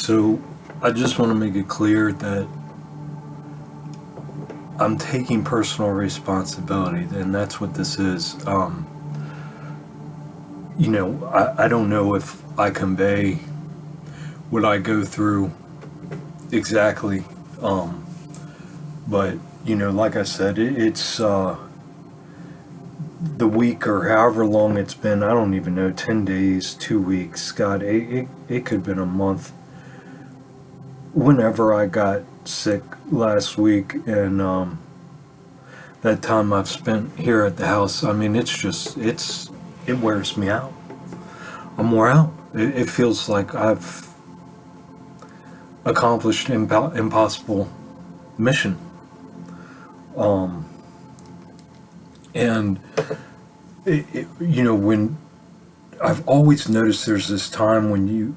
So I just want to make it clear that I'm taking personal responsibility, and that's what this is. I don't know if I convey what I go through exactly, um, but like I said, it's the week or however long it's been. I don't even know, 10 days, 2 weeks. God, it could have been a month. Whenever I got sick last week, and that time I've spent here at the house, I mean, it wears me out. I'm wore out. It feels like I've accomplished impossible mission. Um, and when I've always noticed there's this time when you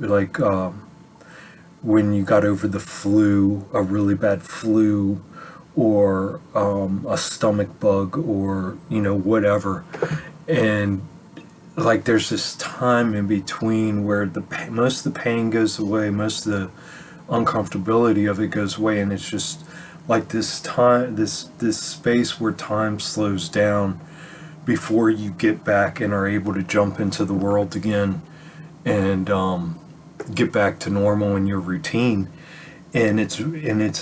when you got over the flu, a really bad flu, or a stomach bug, or whatever, and like there's this time in between where most of the pain goes away, most of the uncomfortability of it goes away, and it's just like this time, this space where time slows down before you get back and are able to jump into the world again, and get back to normal in your routine. And it's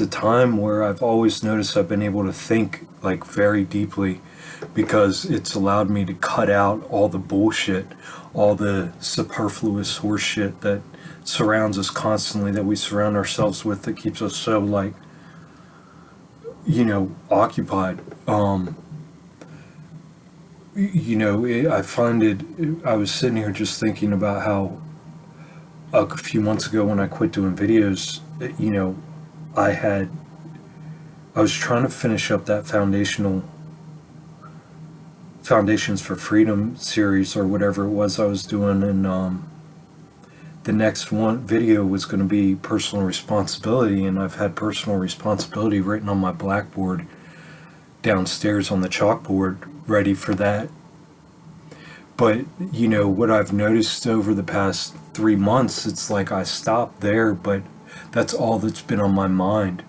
a time where I've always noticed I've been able to think like very deeply, because it's allowed me to cut out all the bullshit, all the superfluous horseshit that surrounds us constantly, that we surround ourselves with, that keeps us so occupied. I find it, I was sitting here just thinking about how a few months ago when I quit doing videos, I had, I was trying to finish up that Foundations for Freedom series or whatever it was I was doing, and the next one video was going to be personal responsibility, and I've had personal responsibility written on my blackboard downstairs on the chalkboard, ready for that. But what I've noticed over the past 3 months, it's like I stopped there, but that's all that's been on my mind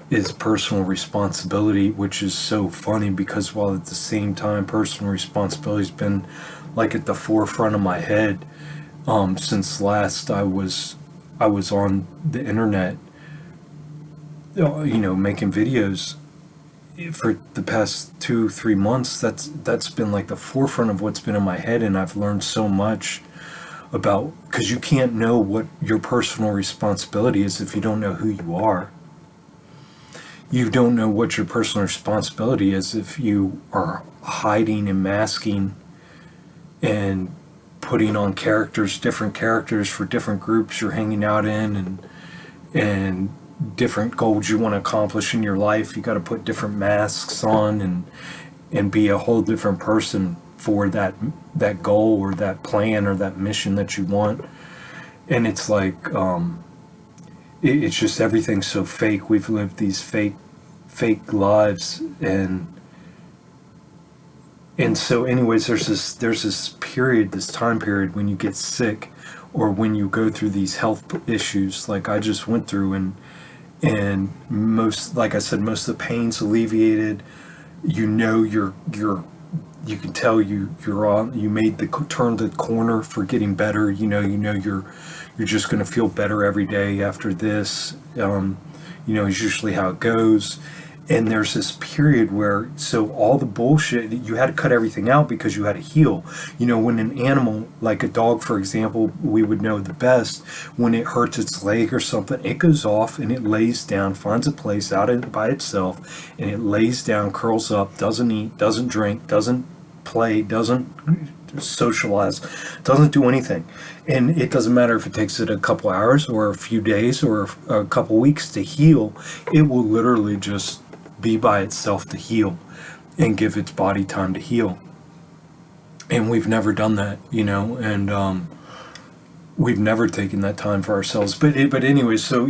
is personal responsibility, which is so funny because while at the same time personal responsibility's been like at the forefront of my head since last I was on the internet, making videos for the past 2-3 months. That's been like the forefront of what's been in my head, and I've learned so much about, because you can't know what your personal responsibility is if you don't know who you are. You don't know what your personal responsibility is if you are hiding and masking and putting on different characters for different groups you're hanging out in, and different goals you want to accomplish in your life. You got to put different masks on and be a whole different person for that goal or that plan or that mission that you want. And it's like it's just everything's so fake. We've lived these fake lives, and so anyways, there's this period, this time period when you get sick or when you go through these health issues like I just went through, and most, like I said, most of the pain's alleviated. You can tell you're on, you made turned the corner for getting better. You're just going to feel better every day after this. Is usually how it goes. And there's this period where, so all the bullshit, you had to cut everything out because you had to heal. When an animal, like a dog, for example, we would know the best, when it hurts its leg or something, it goes off and it lays down, finds a place out by itself, and it lays down, curls up, doesn't eat, doesn't drink, doesn't play, doesn't socialize, doesn't do anything. And it doesn't matter if it takes it a couple hours or a few days or a couple weeks to heal. It will literally just be by itself to heal and give its body time to heal. And we've never done that, and we've never taken that time for ourselves. But anyway, so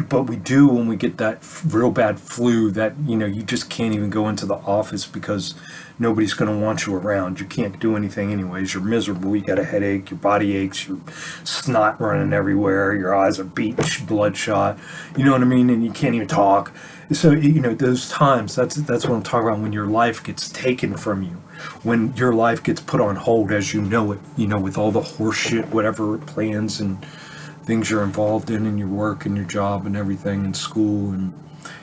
but we do when we get that real bad flu that, you just can't even go into the office because nobody's going to want you around. You can't do anything anyways. You're miserable. You got a headache. Your body aches. Your snot running everywhere. Your eyes are beat, bloodshot. You know what I mean? And you can't even talk. So, those times, that's what I'm talking about, when your life gets taken from you, when your life gets put on hold as you know it, with all the horse shit, whatever plans and things you're involved in your work and your job and everything, and school and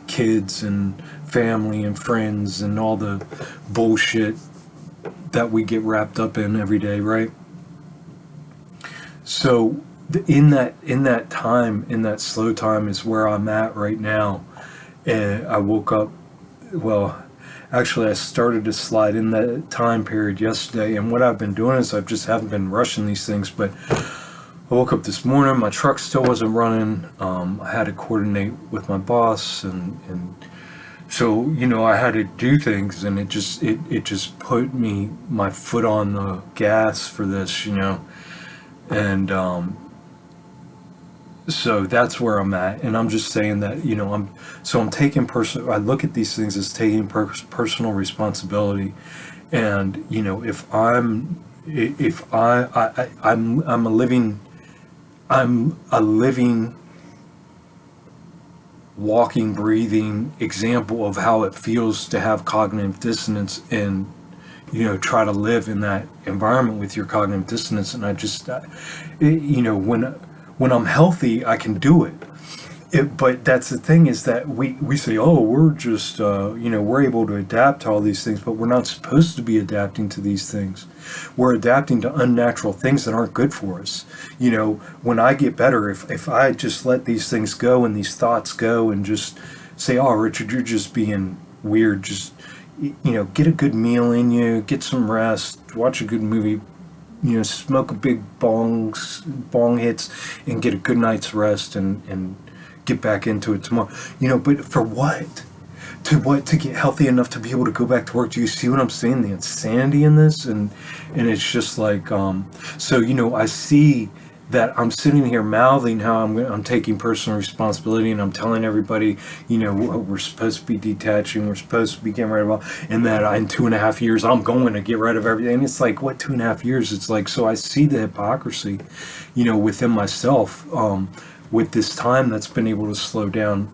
kids and family and friends and all the bullshit that we get wrapped up in every day, right? So in that time, in that slow time, is where I'm at right now. And I woke up, well, actually I started to slide in that time period yesterday, and what I've been doing is I've just haven't been rushing these things. But I woke up this morning, my truck still wasn't running. I had to coordinate with my boss, and so I had to do things, and it just put my foot on the gas for this, and so that's where I'm at. And I'm just saying that, I'm taking I look at these things as taking personal responsibility. And, if I'm a living, walking, breathing example of how it feels to have cognitive dissonance, and try to live in that environment with your cognitive dissonance. And I just when I'm healthy, I can do it. But that's the thing, is that we say, oh, we're just, we're able to adapt to all these things, but we're not supposed to be adapting to these things. We're adapting to unnatural things that aren't good for us. When I get better, if I just let these things go and these thoughts go and just say, oh, Richard, you're just being weird, just, get a good meal in you, get some rest, watch a good movie, smoke a big bong hits and get a good night's rest, and get back into it tomorrow. But for what? To get healthy enough to be able to go back to work? Do you see what I'm saying? The insanity in this, and it's just like, so I see that I'm sitting here mouthing how I'm taking personal responsibility, and I'm telling everybody, we're supposed to be detaching, we're supposed to be getting rid of all, and that in 2.5 years I'm going to get rid of everything. It's like, what, 2.5 years? It's like, so I see the hypocrisy, within myself, with this time that's been able to slow down,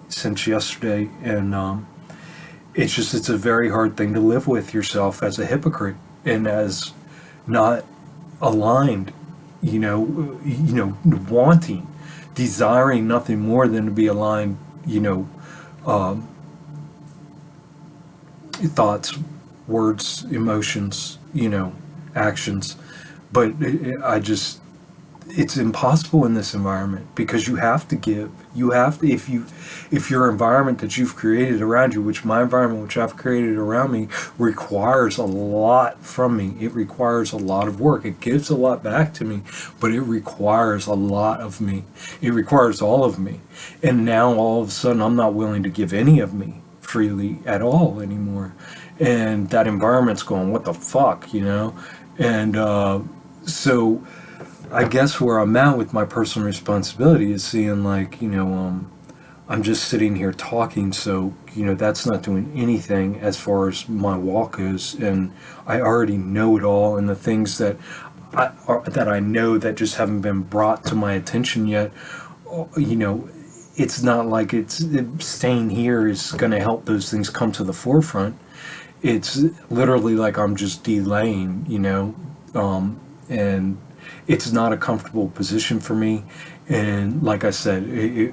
since yesterday, and it's a very hard thing to live with yourself as a hypocrite and as not aligned, wanting, desiring nothing more than to be aligned, thoughts, words, emotions, actions. But it's impossible in this environment, because you have to give. You have to, if your environment that you've created around you, which my environment, which I've created around me, requires a lot from me. It requires a lot of work. It gives a lot back to me, but it requires a lot of me. It requires all of me. And now all of a sudden I'm not willing to give any of me freely at all anymore. And that environment's going, what the fuck, And so I guess where I'm at with my personal responsibility is seeing, like, I'm just sitting here talking, so, that's not doing anything as far as my walk goes, and I already know it all, and the things that I know that just haven't been brought to my attention yet, it's not like staying here is going to help those things come to the forefront. It's literally like I'm just delaying, and it's not a comfortable position for me. And like I said,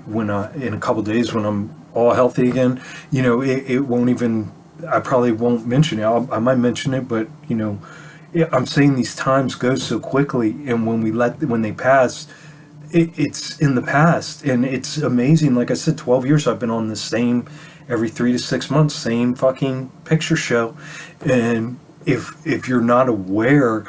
when in a couple of days, when I'm all healthy again, it won't even, I probably won't mention it. I might mention it, but I'm saying these times go so quickly, and when they pass, it's in the past. And it's amazing. Like I said, 12 years I've been on the same, every 3 to 6 months, same fucking picture show. And if you're not aware,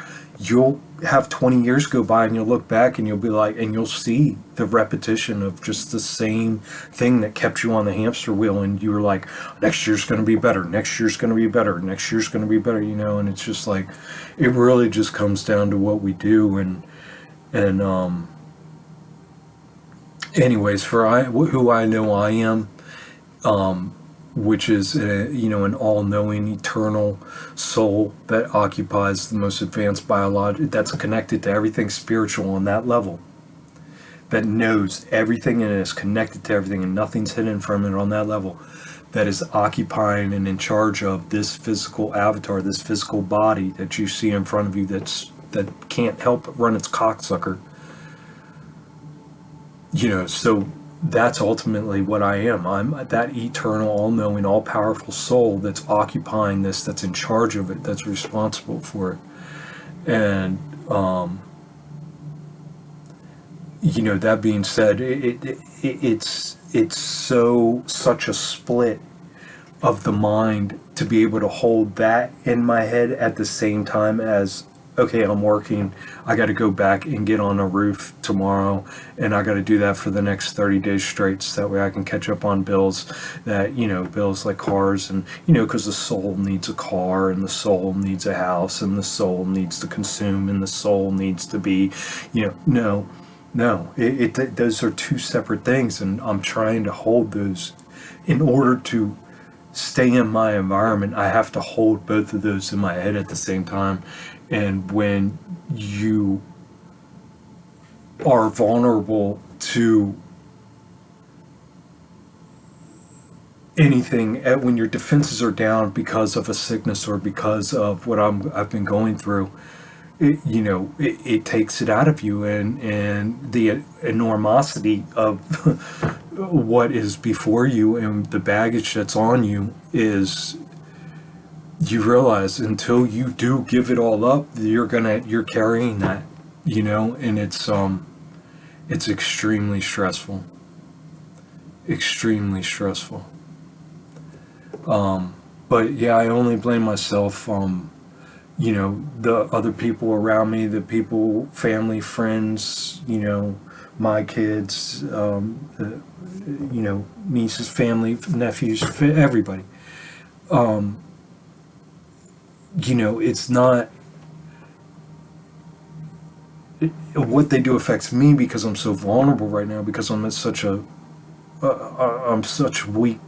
have 20 years go by and you'll look back and you'll be like, and you'll see the repetition of just the same thing that kept you on the hamster wheel, and you were like, next year's going to be better, next year's going to be better, next year's going to be better, you know. And it's just like, it really just comes down to what we do. And anyways, who I know I am, which is an all-knowing eternal soul that occupies the most advanced biology, that's connected to everything spiritual on that level, that knows everything and is connected to everything and nothing's hidden from it on that level, that is occupying and in charge of this physical avatar, this physical body that you see in front of you, that can't help but run its cocksucker. So that's ultimately what I am. I'm that eternal, all-knowing, all-powerful soul that's occupying this, that's in charge of it, that's responsible for it. And that being said, it's such a split of the mind to be able to hold that in my head at the same time as, okay, I'm working, I got to go back and get on a roof tomorrow, and I got to do that for the next 30 days straight, so that way I can catch up on bills bills like cars, and, because the soul needs a car, and the soul needs a house, and the soul needs to consume, and the soul needs to be, no, those are two separate things, and I'm trying to hold those. In order to stay in my environment, I have to hold both of those in my head at the same time. And when you are vulnerable to anything, when your defenses are down because of a sickness or because of what I've been going through, it takes it out of you, and the enormosity of what is before you and the baggage that's on you is, you realize until you do give it all up, you're carrying that, and it's extremely stressful. But yeah, I only blame myself. The other people around me, the people, family, friends, my kids, nieces, family, nephews, everybody. It's not, what they do affects me because I'm so vulnerable right now, because I'm at such a weak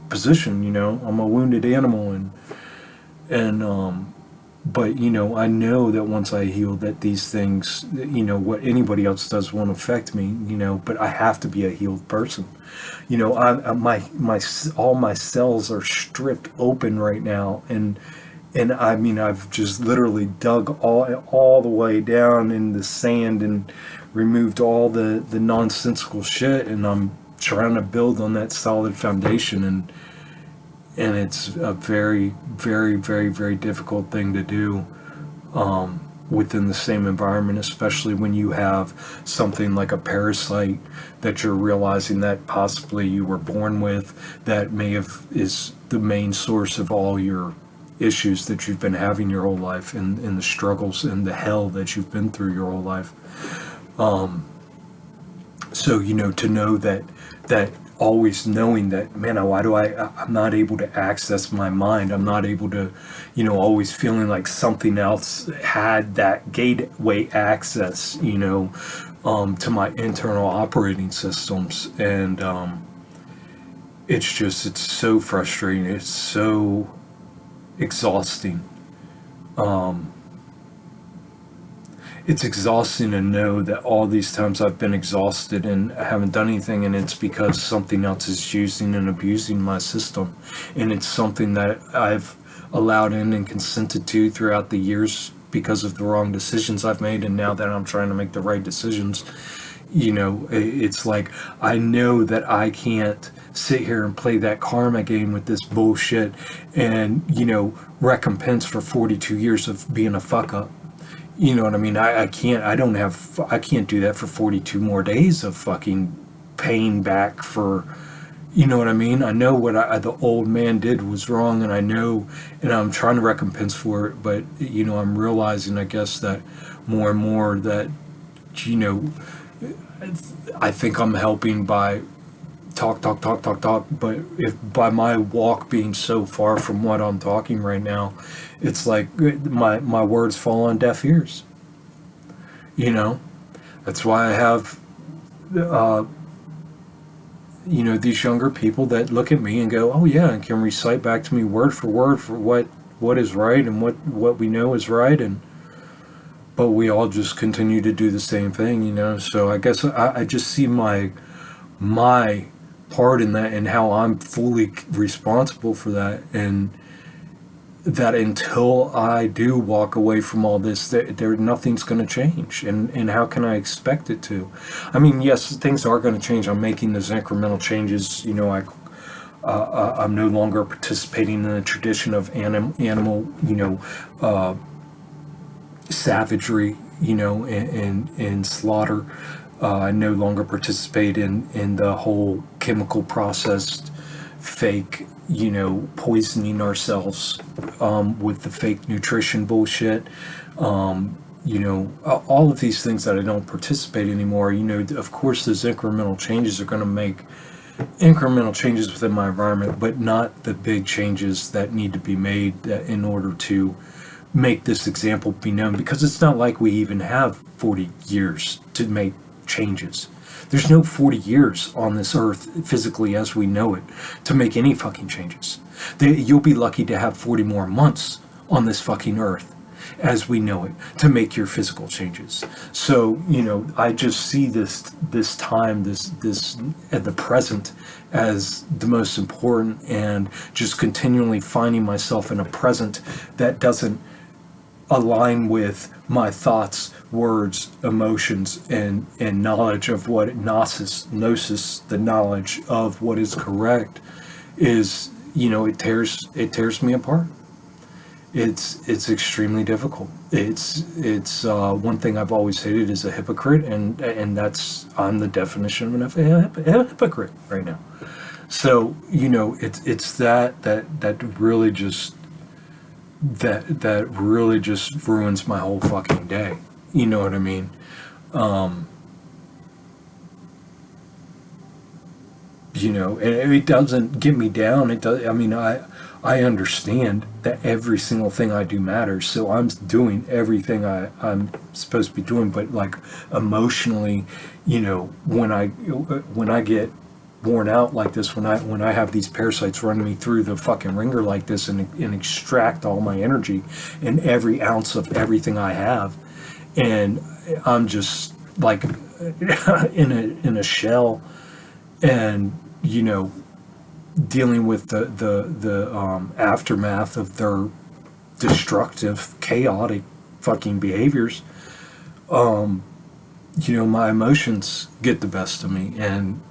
position, I'm a wounded animal, but I know that once I heal, that these things, what anybody else does won't affect me, but I have to be a healed person. All my cells are stripped open right now, and I mean, I've just literally dug all the way down in the sand and removed all the nonsensical shit, and I'm trying to build on that solid foundation, and it's a very, very, very, very difficult thing to do within the same environment, especially when you have something like a parasite that you're realizing that possibly you were born with, that is the main source of all your issues that you've been having your whole life, and the struggles and the hell that you've been through your whole life. So, to know that always knowing that, man, I'm not able to access my mind. I'm not able to, always feeling like something else had that gateway access, to my internal operating systems. And it's so frustrating. It's so exhausting. It's exhausting to know that all these times I've been exhausted and I haven't done anything, and it's because something else is using and abusing my system, and it's something that I've allowed in and consented to throughout the years because of the wrong decisions I've made. And now that I'm trying to make the right decisions, it's like, I know that I can't sit here and play that karma game with this bullshit and, recompense for 42 years of being a fuck up. You know what I mean? I can't do that for 42 more days of fucking paying back for, you know what I mean? I know what the old man did was wrong, and I know, and I'm trying to recompense for it, but, I'm realizing, I guess, that more and more that, you know, I think I'm helping by talk, but if by my walk being so far from what I'm talking right now, it's like my words fall on deaf ears. You know, that's why I have, uh, these younger people that look at me and go, "Oh yeah," and can recite back to me word for what is right and what we know is right, and but we all just continue to do the same thing, So I guess I just see my part in that and how I'm fully responsible for that, and that until I do walk away from all this, there nothing's going to change, and how can I expect it to? I mean, yes, things are going to change. I'm making those incremental changes. I'm no longer participating in the tradition of animal, savagery, and slaughter. I no longer participate in the whole chemical processed fake, poisoning ourselves with the fake nutrition bullshit. All of these things that I don't participate anymore. Of course, those incremental changes are going to make incremental changes within my environment, but not the big changes that need to be made in order to make this example be known, because it's not like we even have 40 years to make changes. There's no 40 years on this earth physically as we know it to make any fucking changes. You'll be lucky to have 40 more months on this fucking earth as we know it to make your physical changes. So, I just see this time, this at the present as the most important, and just continually finding myself in a present that doesn't align with my thoughts, words, emotions, and knowledge of what gnosis, the knowledge of what is correct, is. It tears me apart. It's extremely difficult. It's one thing I've always hated is a hypocrite, and I'm the definition of a hypocrite right now. So it's that really just that really just ruins my whole fucking day. You know what I mean? And it doesn't get me down. It does. I mean, I understand that every single thing I do matters, so I'm doing everything I'm supposed to be doing. But like emotionally, when I get worn out like this, when I have these parasites running me through the fucking ringer like this, and extract all my energy and every ounce of everything I have, and I'm just like in a shell, and dealing with the aftermath of their destructive, chaotic fucking behaviors. My emotions get the best of me, and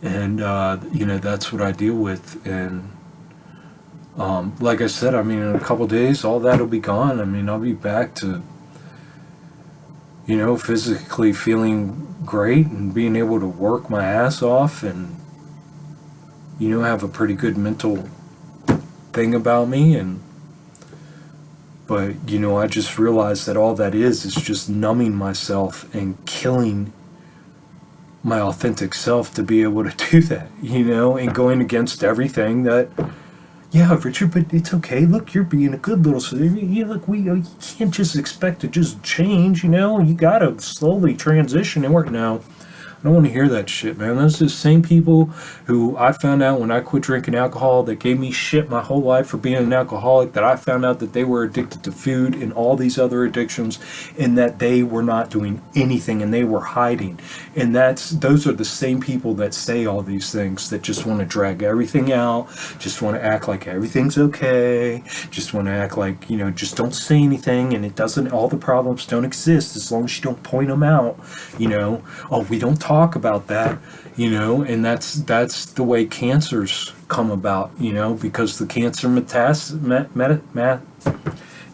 that's what I deal with. And like I said, I mean, in a couple days all that'll be gone. I mean, I'll be back to physically feeling great and being able to work my ass off, and have a pretty good mental thing about me. But I just realized that all that is just numbing myself and killing my authentic self to be able to do that, and going against everything that, yeah, Richard, but it's okay. Look, you're being a good little sister. Look, you can't just expect to just change, you gotta slowly transition and work. No, I don't want to hear that shit, man. Those are the same people who I found out when I quit drinking alcohol that gave me shit my whole life for being an alcoholic, that I found out that they were addicted to food and all these other addictions, and that they were not doing anything and they were hiding. And those are the same people that say all these things, that just want to drag everything out, just want to act like everything's okay, just want to act like, just don't say anything, and all the problems don't exist as long as you don't point them out, oh, we don't talk about that, and that's the way cancers come about, because the cancer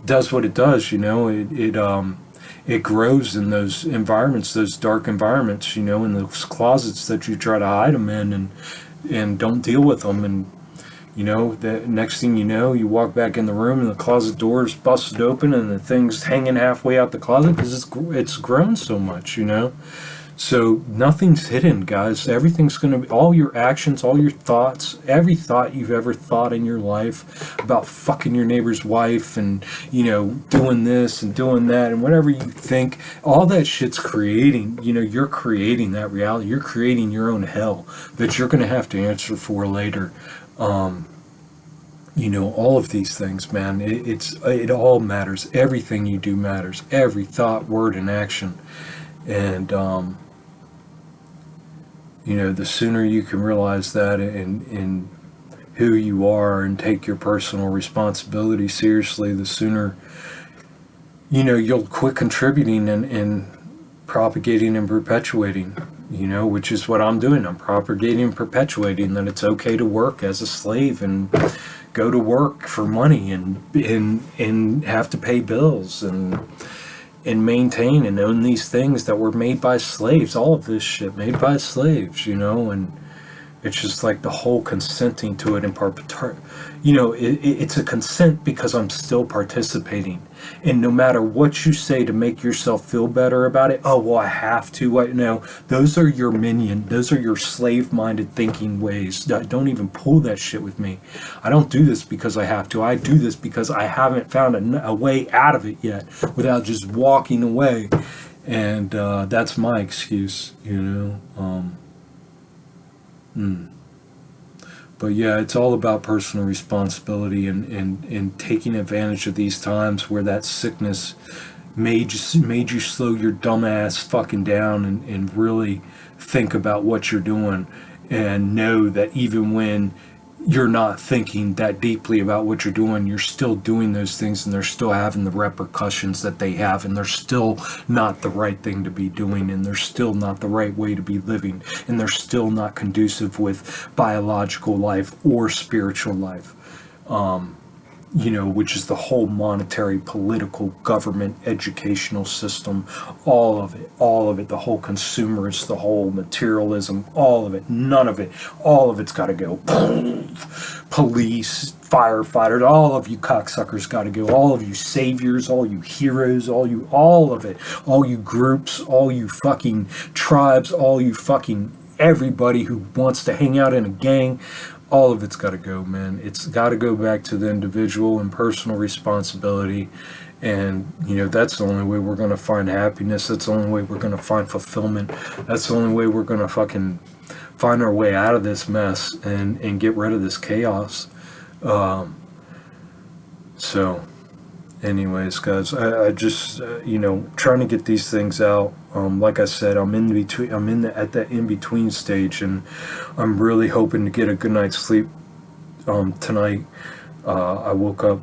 does what it does, it grows in those environments, those dark environments, in those closets that you try to hide them in, and don't deal with them, and You know, the next thing you know, you walk back in the room and the closet door is busted open and the thing's hanging halfway out the closet because it's grown so much, you know? So nothing's hidden, guys. Everything's going to be, all your actions, all your thoughts, every thought you've ever thought in your life about fucking your neighbor's wife and, you know, doing this and doing that and whatever you think, all that shit's creating, you know, you're creating that reality. You're creating your own hell that you're going to have to answer for later. You know, all of these things, man, it all matters. Everything you do matters. Every thought, word, and action. And, you know, the sooner you can realize that in who you are and take your personal responsibility seriously, the sooner, you know, you'll quit contributing and propagating and perpetuating, you know, which is what I'm doing. I'm propagating and perpetuating that it's okay to work as a slave and go to work for money and have to pay bills and maintain and own these things that were made by slaves. All of this shit made by slaves, you know, and it's just like the whole consenting to it in part, you know, it's a consent because I'm still participating. And no matter what you say to make yourself feel better about it, oh, well, I have to, no, those are your those are your slave-minded thinking ways. Don't even pull that shit with me. I don't do this because I have to. I do this because I haven't found a way out of it yet without just walking away. And that's my excuse, you know. But yeah, it's all about personal responsibility and taking advantage of these times where that sickness made you slow your dumb ass fucking down and really think about what you're doing and know that even when you're not thinking that deeply about what you're doing, you're still doing those things and they're still having the repercussions that they have, and they're still not the right thing to be doing, and they're still not the right way to be living, and they're still not conducive with biological life or spiritual life. You know, which is the whole monetary, political, government, educational system, all of it, the whole consumerist, the whole materialism, all of it, none of it, all of it's got to go. Police, firefighters, all of you cocksuckers got to go, all of you saviors, all you heroes, all of it, all you groups, all you fucking tribes, all you fucking everybody who wants to hang out in a gang. All of it's got to go, man. It's got to go back to the individual and personal responsibility. And, you know, that's the only way we're going to find happiness. That's the only way we're going to find fulfillment. That's the only way we're going to fucking find our way out of this mess and get rid of this chaos. So, anyways, guys, I just, you know, trying to get these things out. Like I said, I'm at that in-between stage, and I'm really hoping to get a good night's sleep tonight. I woke up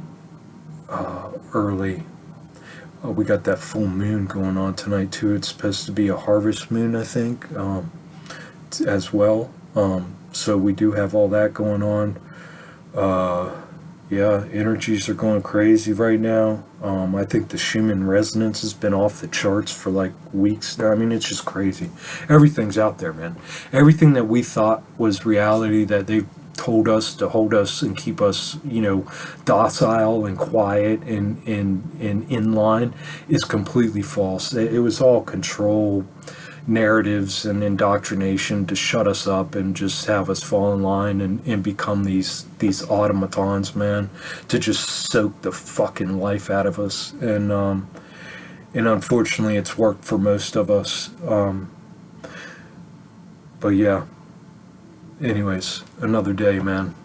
early. We got that full moon going on tonight too. It's supposed to be a harvest moon, I think, as well. So we do have all that going on. Yeah, energies are going crazy right now. I think the Schumann resonance has been off the charts for like weeks now. I mean, it's just crazy. Everything's out there, man. Everything that we thought was reality that they've told us to hold us and keep us, you know, docile and quiet and in line is completely false. It was all control narratives and indoctrination to shut us up and just have us fall in line and become these automatons, man, to just soak the fucking life out of us. And unfortunately it's worked for most of us. But yeah, anyways, another day, man.